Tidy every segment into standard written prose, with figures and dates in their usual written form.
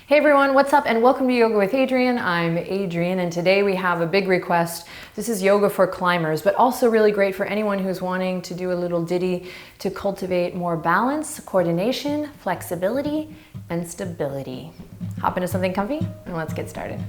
Hey everyone, what's up and welcome to Yoga with Adriene. I'm Adriene and today we have a big request. This is yoga for climbers, but also really great for anyone who's wanting to do a little ditty to cultivate more balance, coordination, flexibility, and stability. Hop into something comfy and let's get started.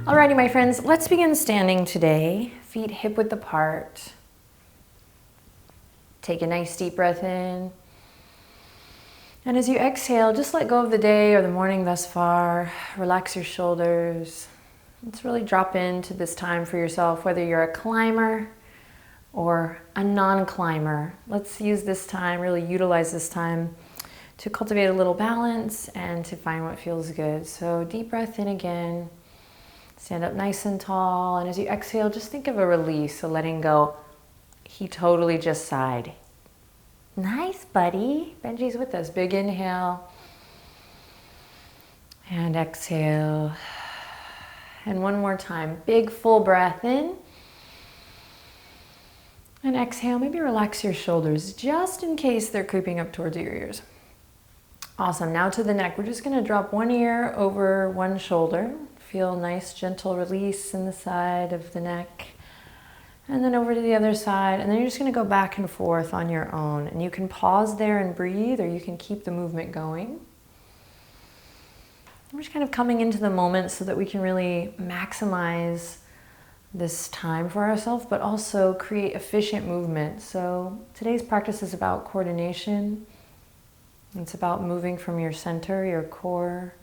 Alrighty, my friends, let's begin standing today. Feet hip width apart. Take a nice deep breath in. And as you exhale, just let go of the day or the morning thus far. Relax your shoulders. Let's really drop into this time for yourself, whether you're a climber or a non-climber. Let's use this time, really utilize this time to cultivate a little balance and to find what feels good. So deep breath in again. Stand up nice and tall, and as you exhale, just think of a release, so letting go. He totally just sighed. Nice, buddy. Benji's with us. Big inhale. And exhale. And one more time. Big full breath in. And exhale. Maybe relax your shoulders, just in case they're creeping up towards your ears. Awesome. Now to the neck. We're just going to drop one ear over one shoulder. Feel nice, gentle release in the side of the neck. And then over to the other side. And then you're just going to go back and forth on your own. And you can pause there and breathe, or you can keep the movement going. We're just kind of coming into the moment so that we can really maximize this time for ourselves, but also create efficient movement. So today's practice is about coordination. It's about moving from your center, your core.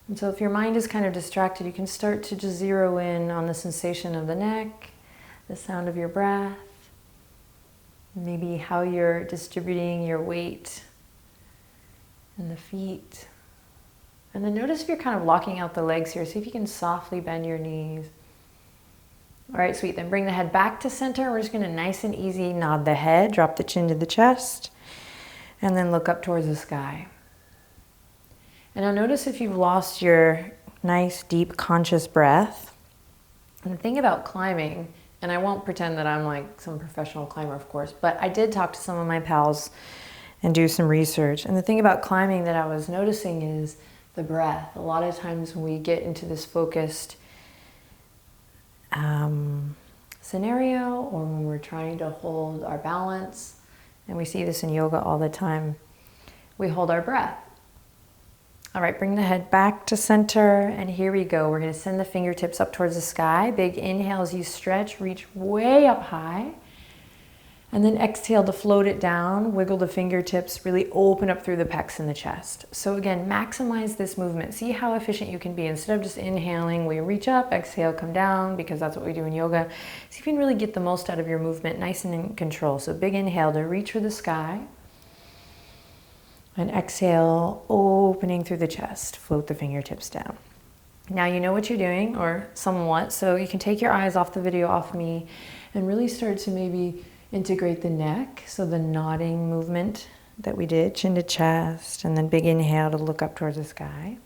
And so if your mind is kind of distracted, you can start to just zero in on the sensation of the neck, the sound of your breath, maybe how you're distributing your weight in the feet. And then notice if you're kind of locking out the legs here. See if you can softly bend your knees. All right, sweet. Then bring the head back to center. We're just going to nice and easy nod the head, drop the chin to the chest, and then look up towards the sky. And now notice if you've lost your nice, deep, conscious breath. And the thing about climbing, and I won't pretend that I'm like some professional climber, of course, but I did talk to some of my pals and do some research. And the thing about climbing that I was noticing is the breath. A lot of times when we get into this focused scenario, or when we're trying to hold our balance, and we see this in yoga all the time, we hold our breath. All right, bring the head back to center, and here we go. We're going to send the fingertips up towards the sky. Big inhale as you stretch, reach way up high. And then exhale to float it down, wiggle the fingertips, really open up through the pecs and the chest. So again, maximize this movement. See how efficient you can be. Instead of just inhaling, we reach up, exhale, come down, because that's what we do in yoga. See if you can really get the most out of your movement, nice and in control. So big inhale to reach for the sky. And exhale, opening through the chest. Float the fingertips down. Now you know what you're doing, or somewhat, so you can take your eyes off the video, off me, and really start to maybe integrate the neck. So the nodding movement that we did, chin to chest, and then big inhale to look up towards the sky.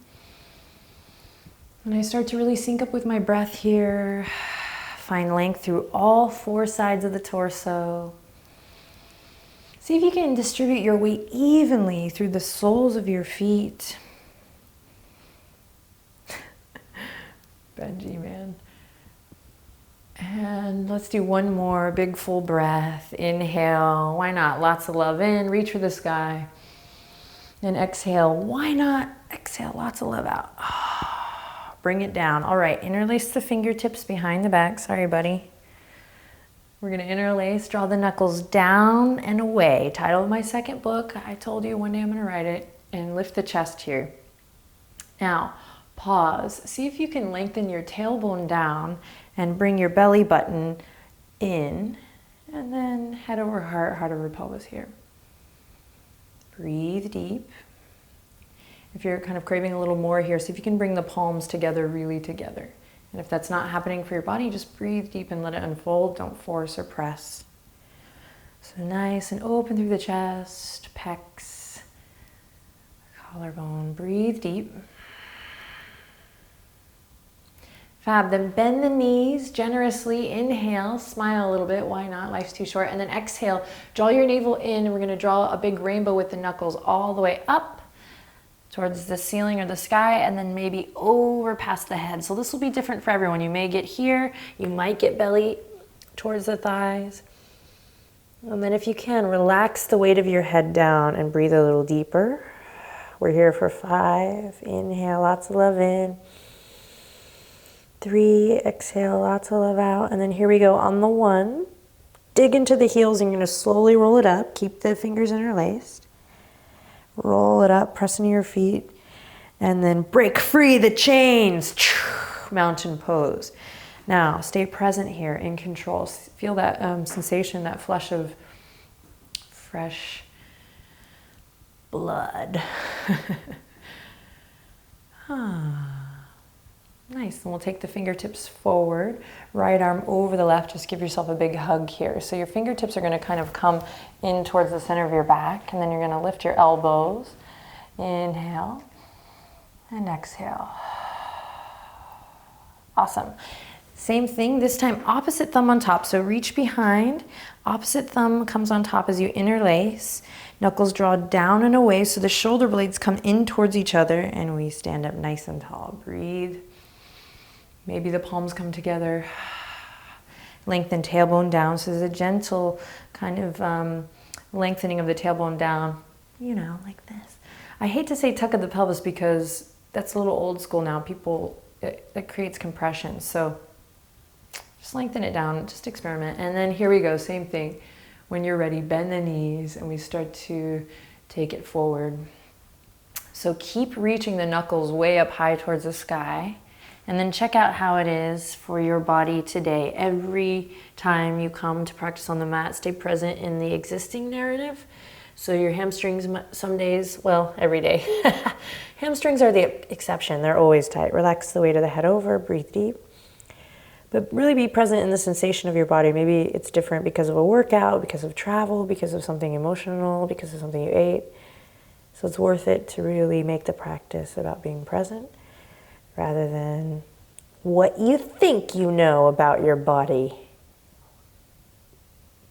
And I start to really sync up with my breath here. Find length through all four sides of the torso. See if you can distribute your weight evenly through the soles of your feet. Benji, man. And let's do one more big full breath. Inhale, why not? Lots of love in, reach for the sky. And exhale, why not? Exhale, lots of love out. Bring it down. All right, interlace the fingertips behind the back. Sorry, buddy. We're going to interlace, draw the knuckles down and away. Title of my second book. I told you one day I'm going to write it. And lift the chest here. Now, pause. See if you can lengthen your tailbone down and bring your belly button in. And then head over heart, heart over pelvis here. Breathe deep. If you're kind of craving a little more here, see if you can bring the palms together, really together. And if that's not happening for your body, just breathe deep and let it unfold. Don't force or press. So nice and open through the chest, pecs, collarbone. Breathe deep. Fab. Then bend the knees generously. Inhale, smile a little bit. Why not? Life's too short. And then exhale, draw your navel in, and we're gonna draw a big rainbow with the knuckles all the way up towards the ceiling or the sky, and then maybe over past the head. So this will be different for everyone. You may get here, you might get belly towards the thighs. And then if you can, relax the weight of your head down and breathe a little deeper. We're here for 5. Inhale, lots of love in. 3, exhale, lots of love out. And then here we go on the 1. Dig into the heels and you're gonna slowly roll it up. Keep the fingers interlaced. Roll it up, press into your feet. And then break free the chains. Mountain pose. Now, stay present here, in control. Feel that sensation, that flush of fresh blood. Nice, and we'll take the fingertips forward, right arm over the left. Just give yourself a big hug here. So your fingertips are gonna kind of come in towards the center of your back, and then you're gonna lift your elbows. Inhale, and exhale. Awesome. Same thing, this time opposite thumb on top. So reach behind, opposite thumb comes on top as you interlace. Knuckles draw down and away so the shoulder blades come in towards each other, and we stand up nice and tall. Breathe. Maybe the palms come together. Lengthen tailbone down. So there's a gentle kind of lengthening of the tailbone down, you know, like this. I hate to say tuck of the pelvis because that's a little old school now. People, that creates compression. So just lengthen it down, just experiment. And then here we go, same thing. When you're ready, bend the knees and we start to take it forward. So keep reaching the knuckles way up high towards the sky. And then check out how it is for your body today. Every time you come to practice on the mat, stay present in the existing narrative. So your hamstrings, some days, well, every day. Hamstrings are the exception. They're always tight. Relax the weight of the head over, breathe deep. But really be present in the sensation of your body. Maybe it's different because of a workout, because of travel, because of something emotional, because of something you ate. So it's worth it to really make the practice about being present rather than what you think you know about your body.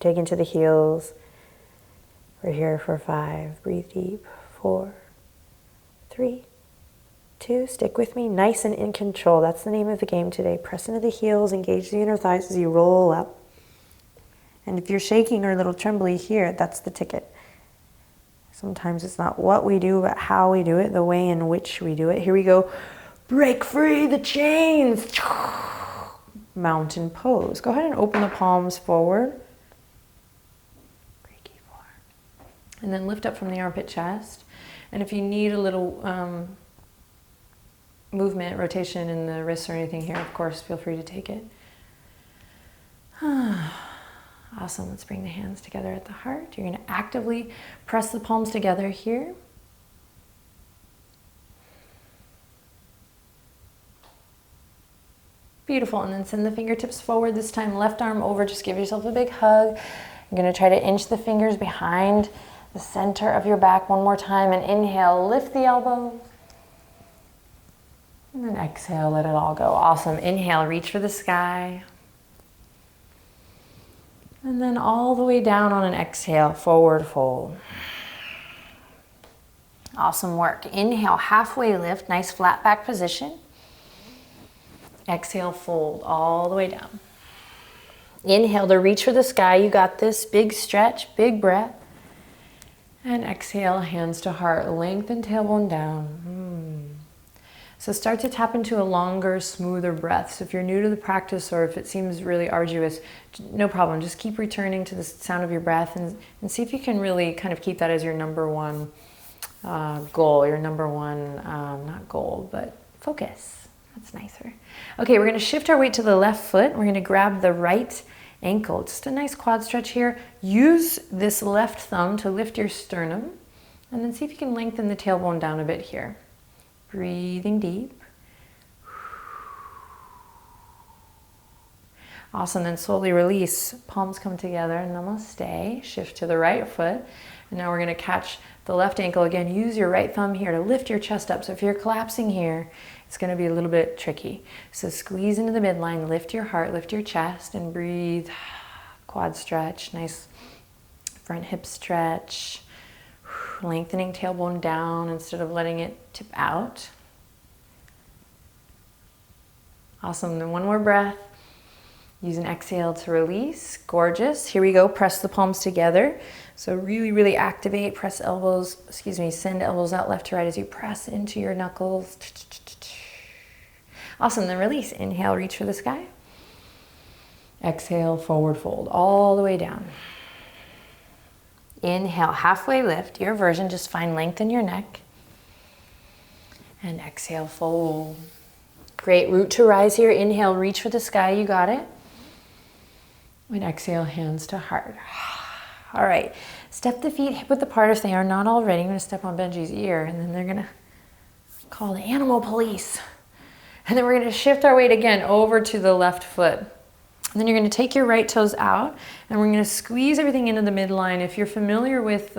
Dig into the heels. We're here for 5. Breathe deep. 4, 3, 2. Stick with me. Nice and in control. That's the name of the game today. Press into the heels. Engage the inner thighs as you roll up. And if you're shaking or a little trembly here, that's the ticket. Sometimes it's not what we do, but how we do it, the way in which we do it. Here we go. Break free the chains. Mountain pose. Go ahead and open the palms forward. And then lift up from the armpit chest. And if you need a little movement, rotation in the wrists or anything here, of course, feel free to take it. Awesome. Let's bring the hands together at the heart. You're going to actively press the palms together here. Beautiful. And then send the fingertips forward. This time, left arm over. Just give yourself a big hug. You're going to try to inch the fingers behind the center of your back one more time. And inhale, lift the elbows. And then exhale, let it all go. Awesome. Inhale, reach for the sky. And then all the way down on an exhale, forward fold. Awesome work. Inhale, halfway lift, nice flat back position. Exhale, fold all the way down. Inhale to reach for the sky. You got this. Big stretch, big breath. And exhale, hands to heart. Lengthen tailbone down. So start to tap into a longer, smoother breath. So if you're new to the practice or if it seems really arduous, no problem. Just keep returning to the sound of your breath and see if you can really kind of keep that as your number one goal, your number one, not goal, but focus. That's nicer. Okay, we're gonna shift our weight to the left foot. We're gonna grab the right ankle. Just a nice quad stretch here. Use this left thumb to lift your sternum and then see if you can lengthen the tailbone down a bit here. Breathing deep. Awesome, then slowly release. Palms come together, namaste. Shift to the right foot. And now we're gonna catch the left ankle again. Use your right thumb here to lift your chest up. So if you're collapsing here, it's it's going to be a little bit tricky. So squeeze into the midline, lift your heart, lift your chest, and breathe. Quad stretch, nice front hip stretch. Lengthening tailbone down instead of letting it tip out. Awesome, then one more breath. Use an exhale to release. Gorgeous. Here we go, press the palms together. So really, really activate, press elbows, send elbows out left to right as you press into your knuckles. Awesome, then release. Inhale, reach for the sky. Exhale, forward fold, all the way down. Inhale, halfway lift, your version, just find length in your neck. And exhale, fold. Great, root to rise here. Inhale, reach for the sky, you got it. And exhale, hands to heart. All right, step the feet hip width apart if they are not already. I'm gonna step on Benji's ear and then they're gonna call the animal police. And then we're gonna shift our weight again over to the left foot. And then you're gonna take your right toes out and we're gonna squeeze everything into the midline. If you're familiar with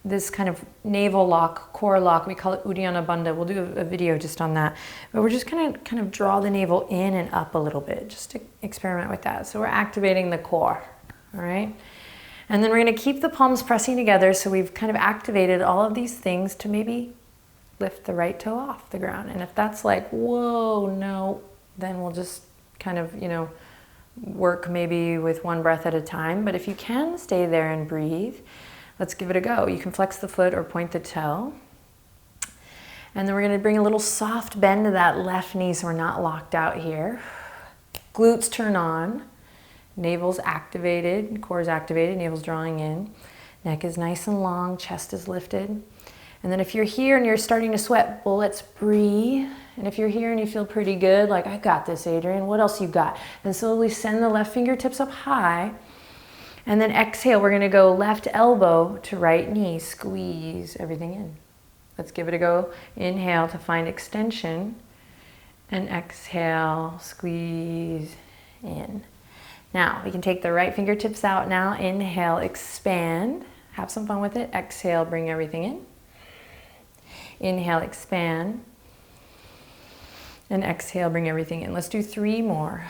this kind of navel lock, core lock, we call it Uddiyana Bandha. We'll do a video just on that. But we're just gonna kind of draw the navel in and up a little bit, just to experiment with that. So we're activating the core, all right? And then we're gonna keep the palms pressing together so we've kind of activated all of these things to maybe lift the right toe off the ground. And if that's like, whoa, no, then we'll just kind of, you know, work maybe with one breath at a time. But if you can stay there and breathe, let's give it a go. You can flex the foot or point the toe. And then we're gonna bring a little soft bend to that left knee so we're not locked out here. Glutes turn on, navel's activated, core's activated, navel's drawing in. Neck is nice and long, chest is lifted. And then if you're here and you're starting to sweat, well, let's breathe. And if you're here and you feel pretty good, like, I got this, Adriene, what else you got? And slowly send the left fingertips up high. And then exhale, we're gonna go left elbow to right knee, squeeze everything in. Let's give it a go. Inhale to find extension. And exhale, squeeze in. Now, we can take the right fingertips out now. Inhale, expand. Have some fun with it. Exhale, bring everything in. Inhale, expand. And exhale, bring everything in. Let's do 3 more.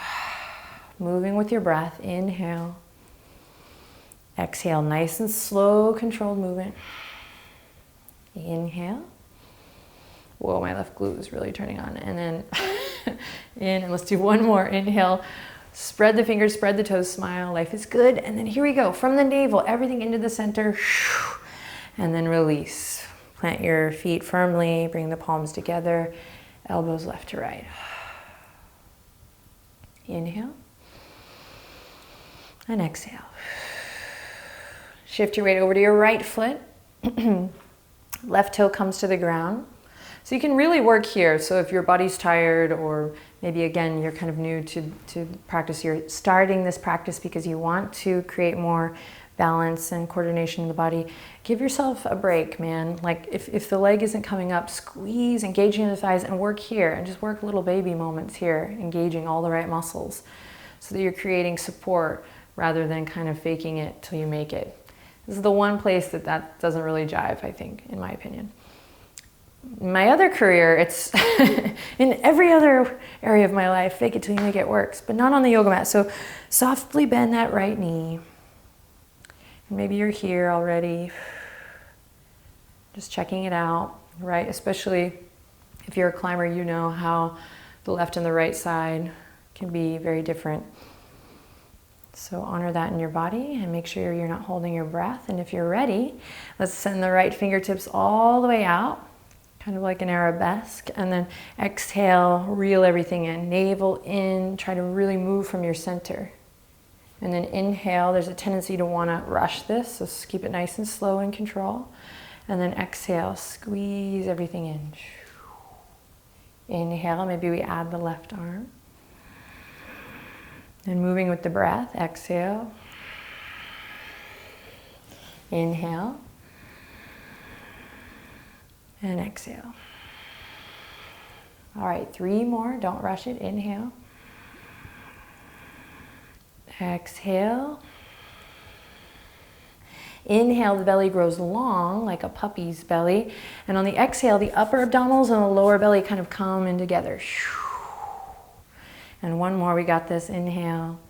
Moving with your breath. Inhale. Exhale, nice and slow, controlled movement. Inhale. Whoa, my left glute is really turning on. And then in, and let's do 1 more. Inhale, spread the fingers, spread the toes, smile, life is good. And then here we go, from the navel, everything into the center. And then release. Plant your feet firmly, bring the palms together, elbows left to right. Inhale. And exhale. Shift your weight over to your right foot. Left toe comes to the ground. So you can really work here. So if your body's tired, or maybe again, you're kind of new to practice, you're starting this practice because you want to create more balance and coordination in the body, give yourself a break, man. Like if the leg isn't coming up, squeeze, engaging the thighs, and work here, and just work little baby moments here, engaging all the right muscles so that you're creating support rather than kind of faking it till you make it. This is the one place that doesn't really jive, I think, in my opinion. In my other career, it's in every other area of my life, fake it till you make it works, but not on the yoga mat. So softly bend that right knee. And maybe you're here already, just checking it out, right? Especially if you're a climber, you know how the left and the right side can be very different. So honor that in your body and make sure you're not holding your breath. And if you're ready, let's send the right fingertips all the way out, kind of like an arabesque. And then exhale, reel everything in, navel in, try to really move from your center. And then inhale, there's a tendency to want to rush this, so keep it nice and slow and control. And then exhale, squeeze everything in. Inhale, maybe we add the left arm. And moving with the breath, exhale. Inhale. And exhale. All right, 3 more, don't rush it. Inhale. Exhale. Inhale, the belly grows long like a puppy's belly. And on the exhale, the upper abdominals and the lower belly kind of come in together. And one more, we got this. Inhale.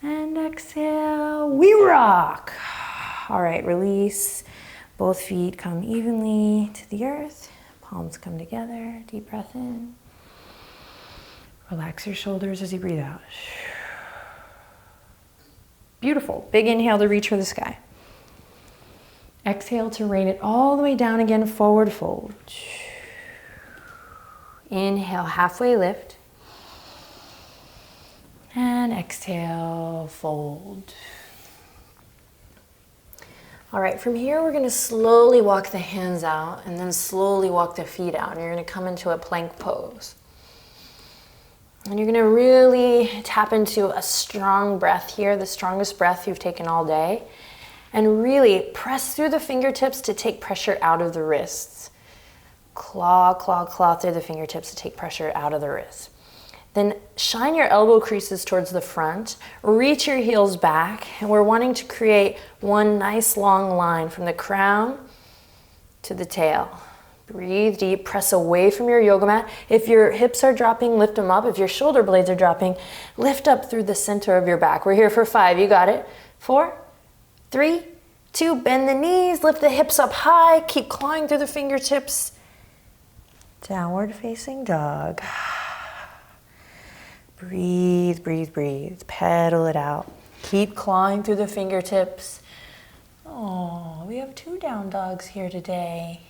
And exhale, we rock. All right, release. Both feet come evenly to the earth. Palms come together. Deep breath in. Relax your shoulders as you breathe out. Beautiful. Big inhale to reach for the sky. Exhale to rain it all the way down again, forward fold. Inhale, halfway lift. And exhale, fold. All right, from here we're gonna slowly walk the hands out and then slowly walk the feet out. And you're gonna come into a plank pose. And you're gonna really tap into a strong breath here, the strongest breath you've taken all day. And really press through the fingertips to take pressure out of the wrists. Claw, claw, claw through the fingertips to take pressure out of the wrists. Then shine your elbow creases towards the front, reach your heels back, and we're wanting to create one nice long line from the crown to the tail. Breathe deep, press away from your yoga mat. If your hips are dropping, lift them up. If your shoulder blades are dropping, lift up through the center of your back. We're here for 5, you got it. 4, 3, 2, bend the knees, lift the hips up high, keep clawing through the fingertips. Downward facing dog. Breathe, breathe, breathe. Pedal it out. Keep clawing through the fingertips. Oh, we have 2 down dogs here today.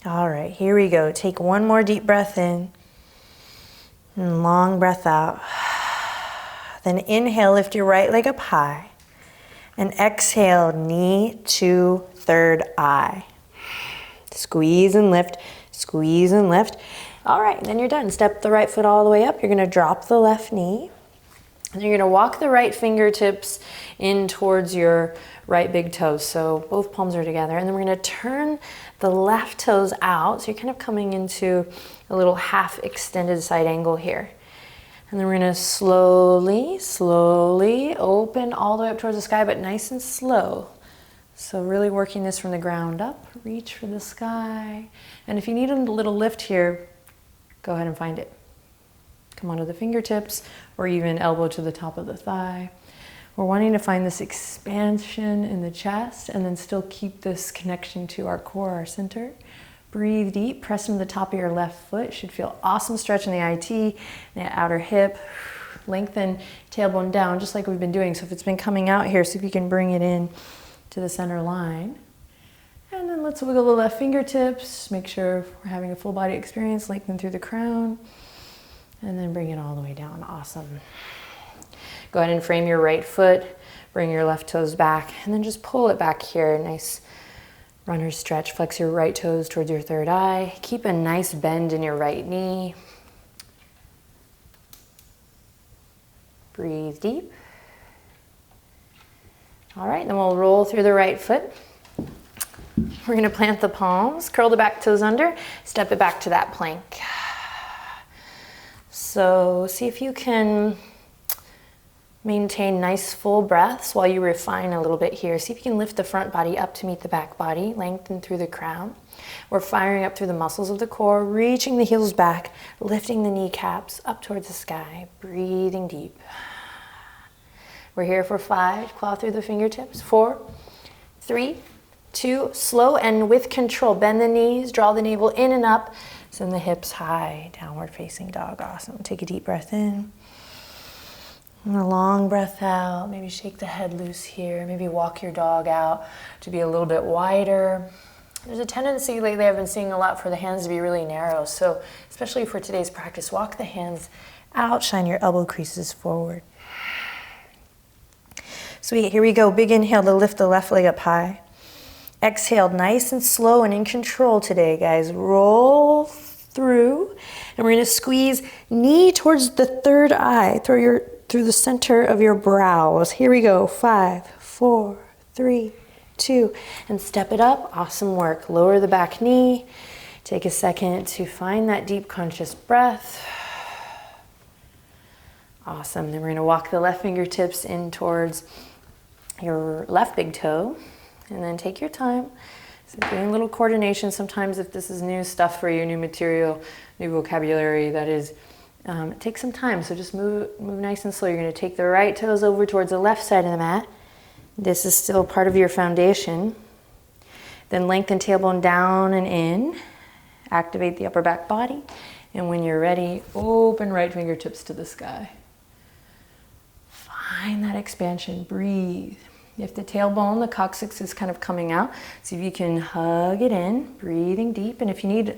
All right, here we go. Take one more deep breath in and long breath out. Then inhale, lift your right leg up high. And exhale, knee to third eye. Squeeze and lift, squeeze and lift. All right, then you're done. Step the right foot all the way up. You're gonna drop the left knee. And you're gonna walk the right fingertips in towards your right big toes. So both palms are together. And then we're gonna turn the left toes out. So you're kind of coming into a little half extended side angle here. And then we're gonna slowly, slowly open all the way up towards the sky, but nice and slow. So really working this from the ground up, reach for the sky. And if you need a little lift here, go ahead and find it. Come onto the fingertips or even elbow to the top of the thigh. We're wanting to find this expansion in the chest and then still keep this connection to our core, our center. Breathe deep, press into the top of your left foot. Should feel awesome stretch in the IT, the outer hip. Lengthen tailbone down just like we've been doing. So if it's been coming out here, see if you can bring it in to the center line. And then let's wiggle the left fingertips. Make sure we're having a full body experience. Lengthen through the crown. And then bring it all the way down. Awesome. Go ahead and frame your right foot. Bring your left toes back. And then just pull it back here. Nice runner's stretch. Flex your right toes towards your third eye. Keep a nice bend in your right knee. Breathe deep. All right, then we'll roll through the right foot. We're gonna plant the palms, curl the back toes under, step it back to that plank. So see if you can maintain nice full breaths while you refine a little bit here. See if you can lift the front body up to meet the back body, lengthen through the crown. We're firing up through the muscles of the core, reaching the heels back, lifting the kneecaps up towards the sky, breathing deep. We're here for 5, claw through the fingertips. 4, 3, 2, slow and with control. Bend the knees, draw the navel in and up. Send the hips high, downward facing dog. Awesome. Take a deep breath in. And a long breath out. Maybe shake the head loose here. Maybe walk your dog out to be a little bit wider. There's a tendency lately I've been seeing a lot for the hands to be really narrow. So especially for today's practice, walk the hands out, shine your elbow creases forward. Sweet, here we go. Big inhale to lift the left leg up high. Exhale, nice and slow and in control today, guys. Roll through, and we're gonna squeeze knee towards the third eye, through the center of your brows. Here we go. 5, 4, 3, 2, and step it up. Awesome work. Lower the back knee. Take a second to find that deep conscious breath. Awesome. Then we're gonna walk the left fingertips in towards your left big toe, and then take your time. So doing a little coordination. Sometimes if this is new stuff for you, new material, new vocabulary, that is, it takes some time. So just move nice and slow. You're gonna take the right toes over towards the left side of the mat. This is still part of your foundation. Then lengthen tailbone down and in. Activate the upper back body. And when you're ready, open right fingertips to the sky. Find that expansion, breathe. If the tailbone, the coccyx is kind of coming out, see if you can hug it in, breathing deep. And if you need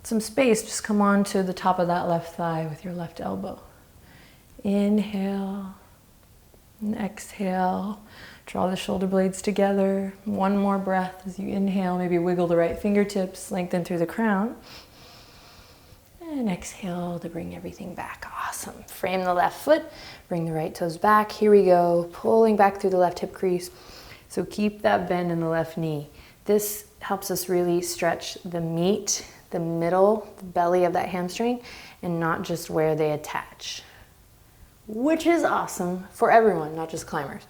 some space, just come on to the top of that left thigh with your left elbow. Inhale and exhale. Draw the shoulder blades together. One more breath as you inhale. Maybe wiggle the right fingertips, lengthen through the crown. And exhale to bring everything back. Awesome. Frame the left foot. Bring the right toes back. Here we go. Pulling back through the left hip crease. So keep that bend in the left knee. This helps us really stretch the meat, the middle, the belly of that hamstring, and not just where they attach. Which is awesome for everyone, not just climbers.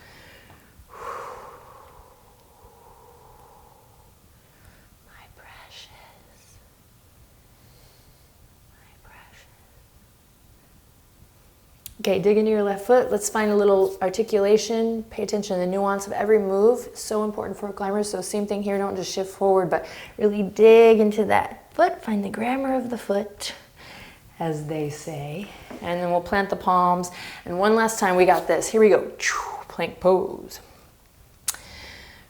Okay, dig into your left foot. Let's find a little articulation. Pay attention to the nuance of every move. So important for climbers. So same thing here, don't just shift forward, but really dig into that foot. Find the grammar of the foot, as they say. And then we'll plant the palms. And one last time, we got this. Here we go. Plank pose.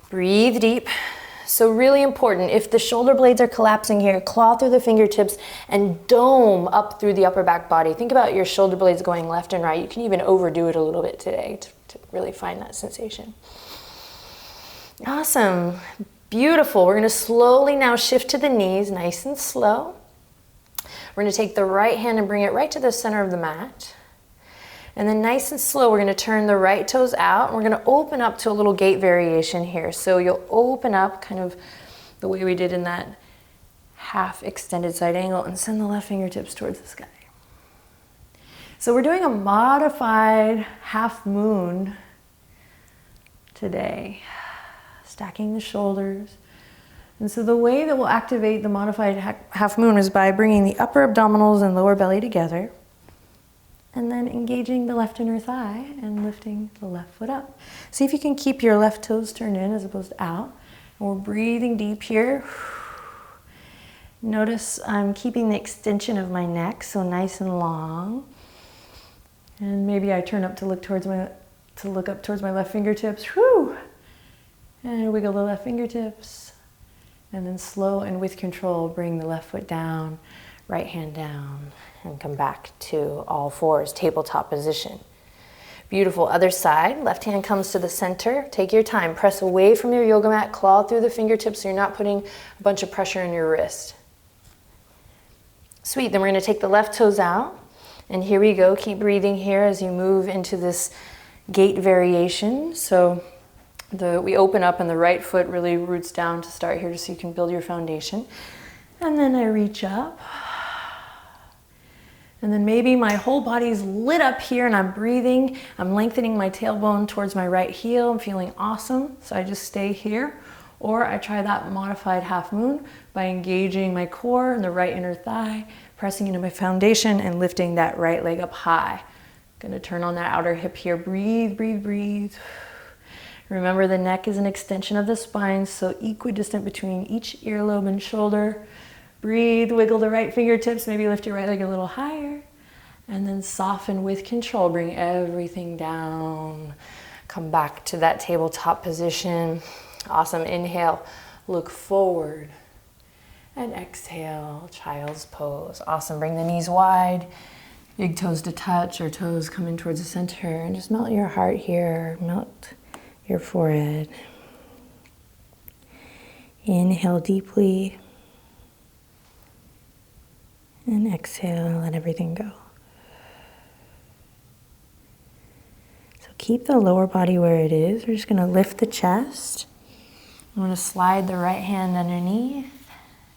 Breathe deep. So really important, if the shoulder blades are collapsing here, claw through the fingertips and dome up through the upper back body. Think about your shoulder blades going left and right. You can even overdo it a little bit today to really find that sensation. Awesome, beautiful. We're gonna slowly now shift to the knees, nice and slow. We're gonna take the right hand and bring it right to the center of the mat. And then nice and slow, we're gonna turn the right toes out and we're gonna open up to a little gate variation here. So you'll open up kind of the way we did in that half extended side angle and send the left fingertips towards the sky. So we're doing a modified half moon today. Stacking the shoulders. And so the way that we'll activate the modified half moon is by bringing the upper abdominals and lower belly together. And then engaging the left inner thigh and lifting the left foot up. See if you can keep your left toes turned in as opposed to out. And we're breathing deep here. Notice I'm keeping the extension of my neck, so nice and long. And maybe I turn up to look up towards my left fingertips. Whew. And wiggle the left fingertips. And then slow and with control, bring the left foot down, right hand down. And come back to all fours, tabletop position. Beautiful, other side. Left hand comes to the center. Take your time, press away from your yoga mat, claw through the fingertips so you're not putting a bunch of pressure in your wrist. Sweet, then we're gonna take the left toes out. And here we go, keep breathing here as you move into this gate variation. So we open up and the right foot really roots down to start here just so you can build your foundation. And then I reach up. And then maybe my whole body's lit up here and I'm breathing. I'm lengthening my tailbone towards my right heel. I'm feeling awesome. So I just stay here. Or I try that modified half moon by engaging my core and the right inner thigh, pressing into my foundation and lifting that right leg up high. Gonna turn on that outer hip here. Breathe, breathe, breathe. Remember the neck is an extension of the spine, so equidistant between each earlobe and shoulder. Breathe, wiggle the right fingertips, maybe lift your right leg a little higher. And then soften with control, bring everything down. Come back to that tabletop position. Awesome, inhale, look forward. And exhale, child's pose. Awesome, bring the knees wide. Big toes to touch or toes come in towards the center. And just melt your heart here, melt your forehead. Inhale deeply. And exhale, let everything go. So keep the lower body where it is. We're just gonna lift the chest. I'm gonna slide the right hand underneath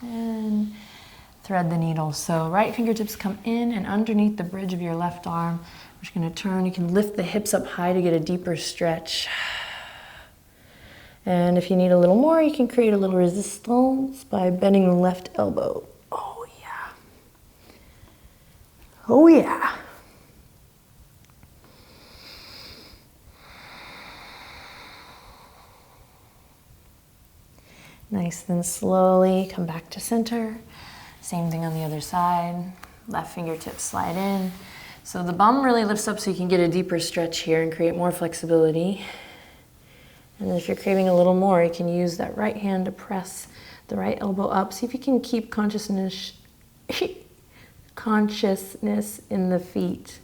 and thread the needle. So right fingertips come in and underneath the bridge of your left arm. I'm just gonna turn. You can lift the hips up high to get a deeper stretch. And if you need a little more, you can create a little resistance by bending the left elbow. Oh yeah. Oh yeah. Nice, then slowly come back to center. Same thing on the other side. Left fingertips slide in. So the bum really lifts up so you can get a deeper stretch here and create more flexibility. And then if you're craving a little more, you can use that right hand to press the right elbow up. See if you can keep consciousness in the feet.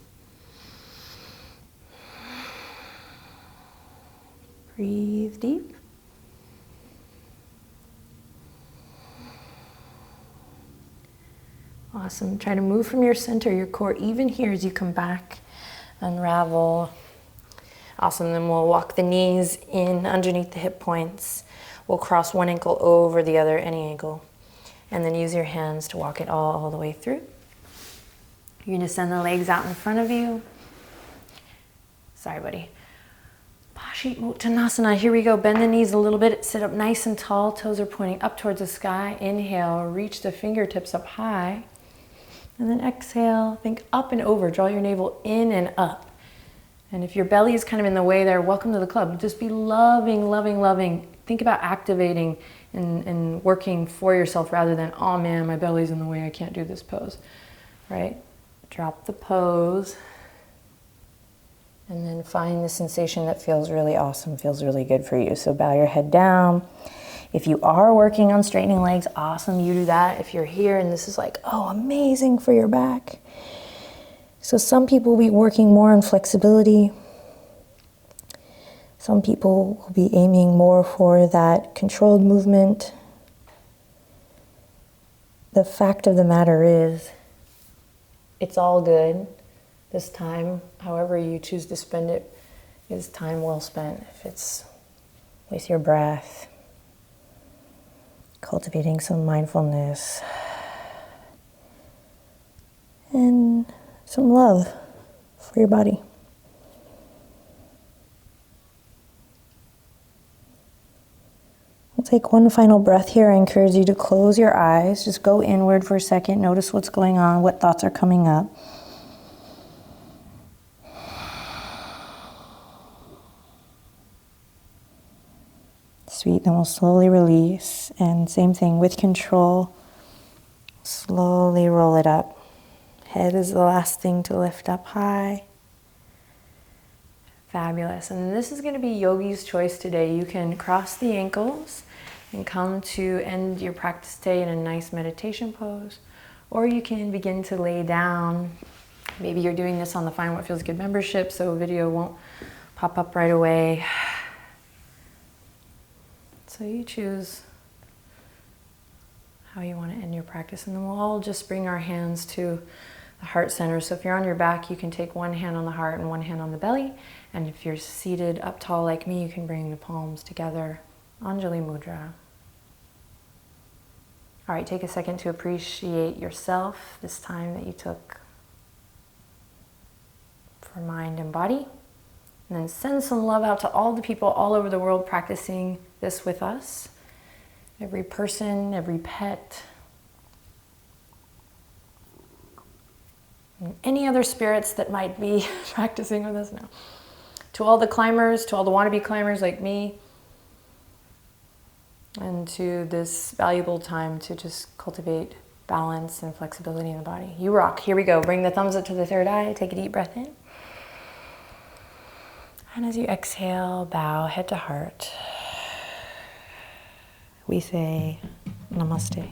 Breathe deep. Awesome. Try to move from your center, your core, even here as you come back, unravel. Awesome. Then we'll walk the knees in underneath the hip points. We'll cross one ankle over the other, any ankle. And then use your hands to walk it all the way through. You're gonna send the legs out in front of you. Sorry, buddy. Paschimottanasana. Here we go. Bend the knees a little bit. Sit up nice and tall. Toes are pointing up towards the sky. Inhale, reach the fingertips up high. And then exhale, think up and over. Draw your navel in and up. And if your belly is kind of in the way there, welcome to the club. Just be loving, loving, loving. Think about activating and working for yourself rather than, oh man, my belly's in the way, I can't do this pose, right? Drop the pose. And then find the sensation that feels really awesome, feels really good for you. So bow your head down. If you are working on straightening legs, awesome, you do that. If you're here and this is like, oh, amazing for your back. So some people will be working more on flexibility. Some people will be aiming more for that controlled movement. The fact of the matter is, it's all good. This time, however you choose to spend it, is time well spent. If it's with your breath, cultivating some mindfulness, and some love for your body. We'll take one final breath here. I encourage you to close your eyes. Just go inward for a second. Notice what's going on, what thoughts are coming up. Sweet, then we'll slowly release. And same thing with control. Slowly roll it up. Head is the last thing to lift up high. Fabulous. And this is going to be yogi's choice today. You can cross the ankles and come to end your practice day in a nice meditation pose. Or you can begin to lay down. Maybe you're doing this on the Find What Feels Good membership, so video won't pop up right away. So you choose how you want to end your practice. And then we'll all just bring our hands to the heart center. So if you're on your back, you can take one hand on the heart and one hand on the belly. And if you're seated up tall like me, you can bring the palms together. Anjali Mudra. All right, take a second to appreciate yourself, this time that you took for mind and body. And then send some love out to all the people all over the world practicing this with us. Every person, every pet, and any other spirits that might be practicing with us now. To all the climbers, to all the wannabe climbers like me, and to this valuable time to just cultivate balance and flexibility in the body. You rock. Here we go. Bring the thumbs up to the third eye. Take a deep breath in. And as you exhale, bow head to heart. We say namaste.